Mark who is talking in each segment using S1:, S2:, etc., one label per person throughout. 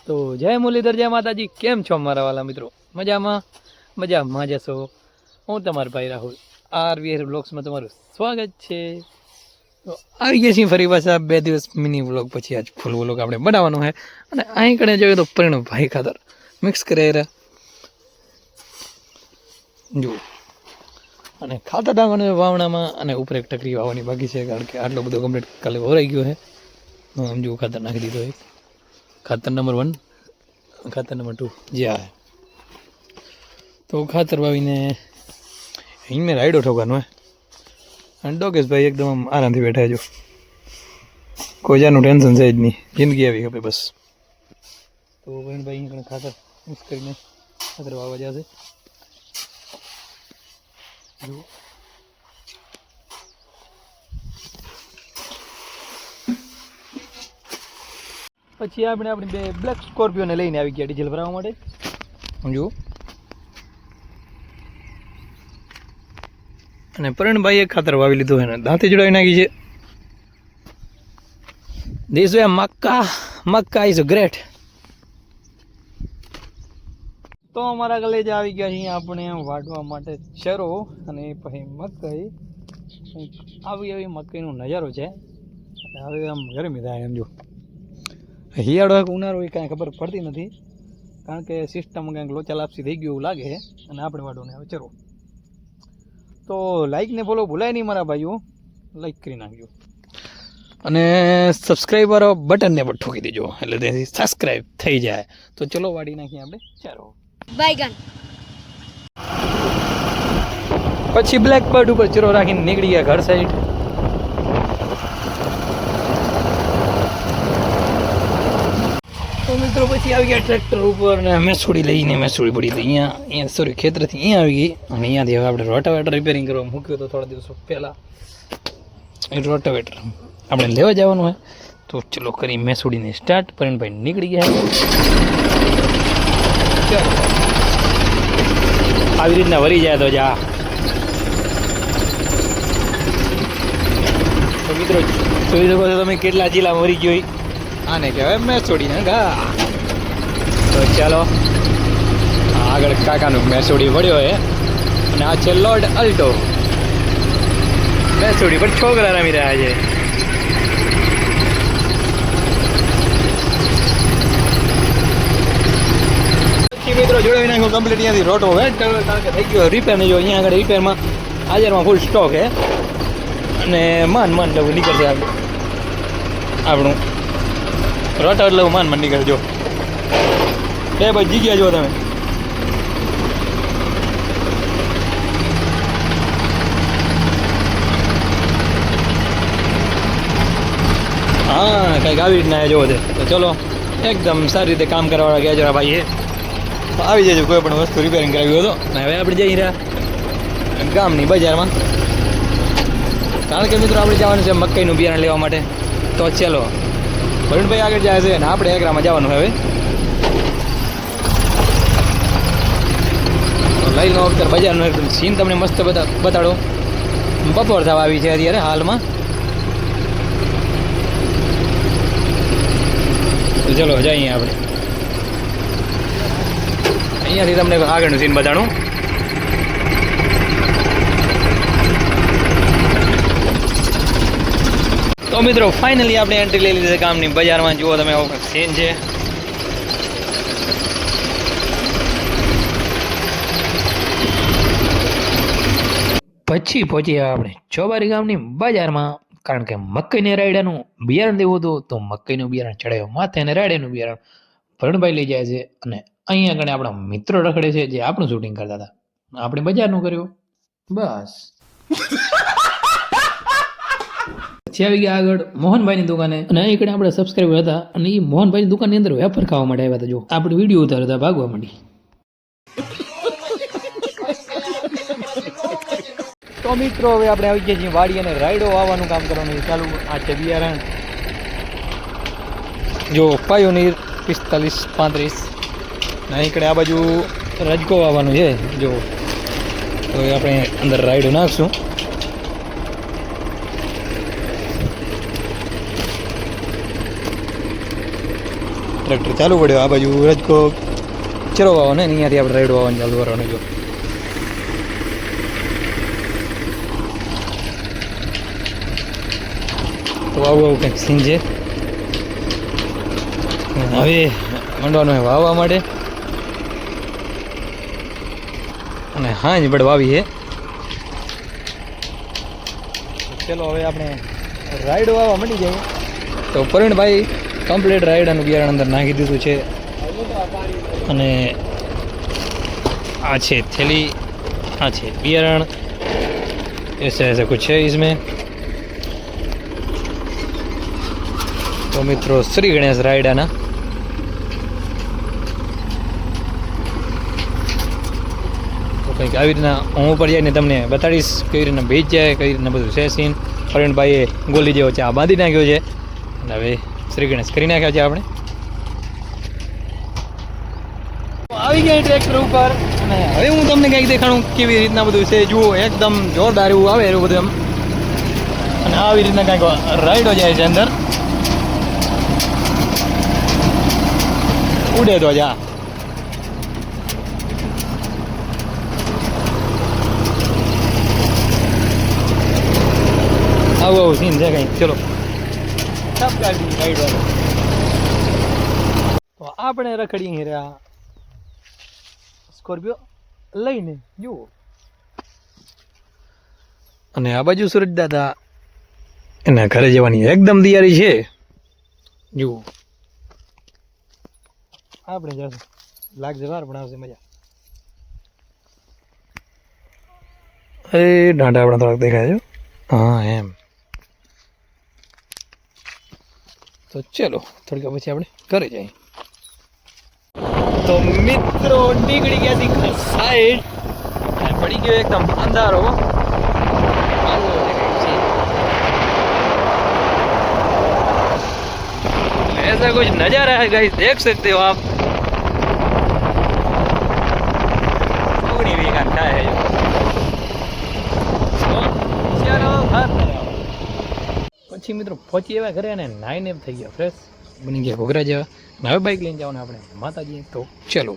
S1: તો જય મુરલીધર, જય માતાજી. કેમ છો મારા વાલા મિત્રો? મજામાં જશો. હું તમારો ભાઈ રાહુલ આરવીઆર બ્લોગ્સમાં તમારું સ્વાગત છે. તો આવી ગયા છીએ ફરી પાછા 2 દિવસ મિની વ્લોગ પછી. આજ ફૂલ વ્લોગ આપણે બનાવવાનો છે. અને અહીં કણે જોઈએ તો પરિણવ ભાઈ ખાતર મિક્સ કરી રહ્યા જુઓ. અને ખાતર ટાંકવાનું વાવણામાં અને ઉપર એક ટકરી વાવવાની બાકી છે, કારણ કે આટલો બધો કમ્પ્લીટ કાલે વરાઈ ગયો છે. આમ જુઓ, ખાતર નાખી દીધો એક. ખાતર નંબર 1, ખાતર નંબર 2 જે આ તો ખાતર વાવીને અહીં મેં રાયડો ઠોકવાનો હે. અને ડોકેશભાઈ એકદમ આરામથી બેઠા જો, કોઈ જાનું ટેન્શન છે જ નહીં, જિંદગી આવી ખપે બસ. તો ભાઈ અહીં ખાતર મિક્સ કરીને ખાતર વાવવા જશે જુઓ. પછી આપણે આપણી 2 બ્લેક સ્કોર્પિયોને લઈને આવી ગયા ડીઝલ ભરાવવા માટે જુઓ. અને પરણભાઈએ ખાતર વાવી લીધું એને દાંતે જોડાવી નાખી છે. This way Mecca is great. તો અમારા કલેજ આવી ગયા છીએ આપણે વાઢવા માટે ચરો અને પછી મકાઈ. આવી મકાઈનો નજારો છે. અને હવે આમ ગરમી થાય એમ જો. હિયાળો કે ઉનાળો એ કાંઈ ખબર પડતી નથી, કારણ કે સિસ્ટમ કંઈક લોચા લાપસી થઈ ગયું એવું લાગે છે. અને આપણે વાઢોને હવે ચરો. તો લાઈક ને ફોલો ભૂલાય નહીં મારા ભાઈઓ, લાઈક કરી નાખજો. અને સબસ્ક્રાઈબર બટનને પણ ઠોકી દેજો, એટલે તેથી સબસ્ક્રાઈબ થઈ જાય. તો ચલો વાડી નાખીએ આપણે ચારો.
S2: बैगन
S1: પછી બ્લેક બર્ડ ઉપર ચરો રાખીને નીકળી ગયા ઘર સાઈડ. તો મિત્રો પછી આવી ગયા ટ્રેક્ટર ઉપર ને મેસોડી લઈને. મેસોડી પડી હતી અહીંયા સોરી ખેતરથી અહીંયા આવી ગઈ. અને અહીંયાથી હવે આપણે રોટાવેટર રિપેરિંગ કરવા મૂક્યો હતો થોડા દિવસો પહેલાં. એ રોટાવેટર આપણે લેવા જવાનું હોય. તો ચલો કરી મેસોડીને સ્ટાર્ટ. પરિણભાઈ નીકળી ગયા. ચાલો આવી રીતના વરી જાય તો જા. તો મિત્રો જોઈ શકો છો તમે કેટલા જિલ્લામાં વરી ગયો. આને કહેવાય મેસોડીને ઘા. તો ચાલો આગળ કાકાનું મેસોડી વળ્યો છે. અને આ છે લોર્ડ અલ્ટો. મેસોડી પર છોકરા રમી રહ્યા છે. મિત્રો જોડાવી નાખ્યો કમ્પ્લીટ. અહીંયાથી રોટો વેટ કારણ કે થઈ ગયો રિપેર ને. જો અહીંયા આગળ રિપેરમાં હાજરમાં ફૂલ સ્ટોક છે. અને માન લવું નીકળશે આપણું રોટો એટલે માન નીકળજો. 2 ભાઈ જીગ્યા જો તમે. હા કંઈક આવી રીતના જોવો છે. તો ચલો એકદમ સારી રીતે કામ કરવાવાળા ગયા જરા ભાઈ. આવી જજો કોઈ પણ વસ્તુ રિપેરિંગ કરાવી હોય તો. હવે આપણે જઈ રહ્યા ગામની બજારમાં, કારણ કે મિત્રો આપણે જવાનું છે મકાઈનું બિયારણ લેવા માટે. તો ચાલો વરુણભાઈ આગળ જાય છે અને આપણે એકરામાં જવાનું હવે. લઈ લો અત્યારે બજારનું એકદમ સીન તમને મસ્ત બતાડો. બપોર થવા આવી છે અત્યારે હાલમાં. તો ચલો જઈએ આપણે. અહીંયાથી તમને આગળનું સીન બતાડું. તો મિત્રો ફાઇનલી આપણે એન્ટ્રી લઈ લીધી ગામની બજારમાં. જુઓ તમે આવો સીન છે. પછી પહોંચી આપણે ચોબારી ગામની બજારમાં, કારણ કે મકાઈને રાયડાનું બિયારણ લેવું હતું. તો મકાઈનું બિયારણ ચડાવ્યું માથે અને રાયડાનું બિયારણ ભરણભાઈ લઈ જાય છે. અને અહીંયા આગળ આપણા મિત્રો રખડે છે જે આપણું શૂટિંગ કરતા હતા. આપણે બજારનું કર્યું બસ. પછી આવી ગયા આગળ મોહનભાઈની દુકાને. અને અહીં આગળ આપણે સબસ્ક્રાઈબર હતા અને એ મોહનભાઈની દુકાનની અંદર વેફર ખાવા માટે આવ્યા હતા. જો આપણે વિડીયો ઉતારતા ભાગવા માંડી. તો મિત્રો હવે આપણે આવી ગયા છીએ વાડી અને રાયડો વાવવાનું કામ કરવાનું ચાલુ. આ છે બિયારણ જો પાયોનીર 45-35. અહીં કડે આ બાજુ રજકો વાવવાનું છે જો. તો એ આપણે અંદર રાયડો નાખશું. ટ્રેક્ટર ચાલુ પડ્યો આ બાજુ રજકો ચરો વાવો ને અહીંયાથી આપણે રાઈડ વાવવાનું ચાલુ કરવાનું જો તો આવું કંઈક સીન છે હવે મંડવાનું હોય વાવવા માટે અને હા જ બડ વાવી છે ચલો હવે આપણે રાઈડ વાવવા માંડી જાય તો પ્રવીણભાઈ કમ્પ્લીટ રાઈડ અને બિયારણ અંદર નાખી દીધું છે અને આ છે થેલી આ છે બિયારણ ऐसा कुछ है इसमें તો મિત્રો શ્રી ગણેશ રાયડાના તો કંઈક આવી રીતના હું ઉપર જઈને તમને બતાડીશ કેવી રીતના બીજ જાય કઈ રીતના બધું છે સીન પ્રવીણભાઈએ ગોલી જેવો છે આ બાંધી નાખ્યો છે અને હવે શ્રી ગણેશ કરી નાખ્યા છે આપણે આવી ગયા ટ્રેક્ટર ઉપર અને હવે હું તમને કંઈક દેખાડું કેવી રીતના બધું છે જુઓ એકદમ જોરદાર એવું આવે એવું બધું એમ અને આવી રીતના કંઈક રાઈડો જાય છે અંદર ઉડે તો જા આવું આવું સીન છે કંઈક ચલો સબ ગાડી રાઈડ વાળો તો આપણે રખડીએ રહ્યા સ્કોર્પિયો લઈને જુઓ અને આ બાજુ સુરજ દાદા એના ઘરે જવાની એકદમ તૈયારી છે જુઓ આપણે જશું લાગશે વાર પણ આવશે મજા અરે ડાંડા આપણા થોડાક દેખાય છે હા એમ તો ચલો થોડીક પછી આપણે ઘરે જઈએ તો મિત્રો નીકળી ગયા હતી સાઈડ પડી ગયો એકદમ અંધારો ऐसा कुछ नज़ारा है गाइस देख सकते हो आप पूरी वीकेंड का है चलो પછી મિત્રો પહોંચી એવા ઘરે અને નાઈને થઈ ગયા ફ્રેશ બની ગયા ઘોઘરા જેવા હવે બાઇક લઈને જવાનું આપણે માતાજી તો ચલો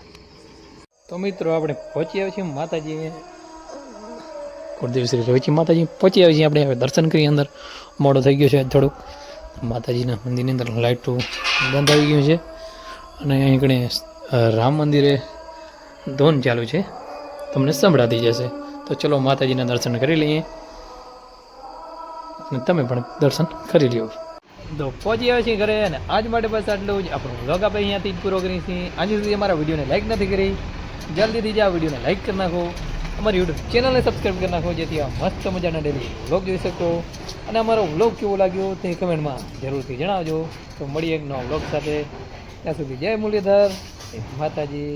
S1: તો મિત્રો આપણે પહોંચી આવ્યા છીએ માતાજી કુળદેવ શ્રી રવિચી માતાજી પહોંચી આવ્યા છીએ આપણે હવે દર્શન કરી અંદર મોડો થઈ ગયો છે થોડુંક માતાજીના મંદિરની અંદર લાઇટો બંધ આવી ગયું છે અને અહીં કણે રામ મંદિરે ધોન ચાલુ છે તમને સંભળાતી જશે તો ચલો માતાજીના દર્શન કરી લઈએ અને તમે પણ દર્શન કરી લ્યો તો પહોંચી આવ્યા છીએ ઘરે અને આજ માટે બસ આટલું જ આપણો વ્લોગ આપણે અહીંયાથી જ પૂરો કરીએ છીએ આજે સુધી અમારા વિડીયોને લાઇક નથી કરી જલ્દીથી જ આ વિડીયોને લાઇક કરી નાખો અમારી યુટ્યુબ ચેનલને સબસ્ક્રાઈબ કરી નાખો જેથી આ મસ્ત મજાના ડેલી વ્લોગ જોઈ શકો અને અમારો વ્લોગ કેવો લાગ્યો તે કમેન્ટમાં જરૂરથી જણાવજો તો મળીએ એક નવા વ્લોગ સાથે ત્યાં સુધી જય મુરલીધર માતાજી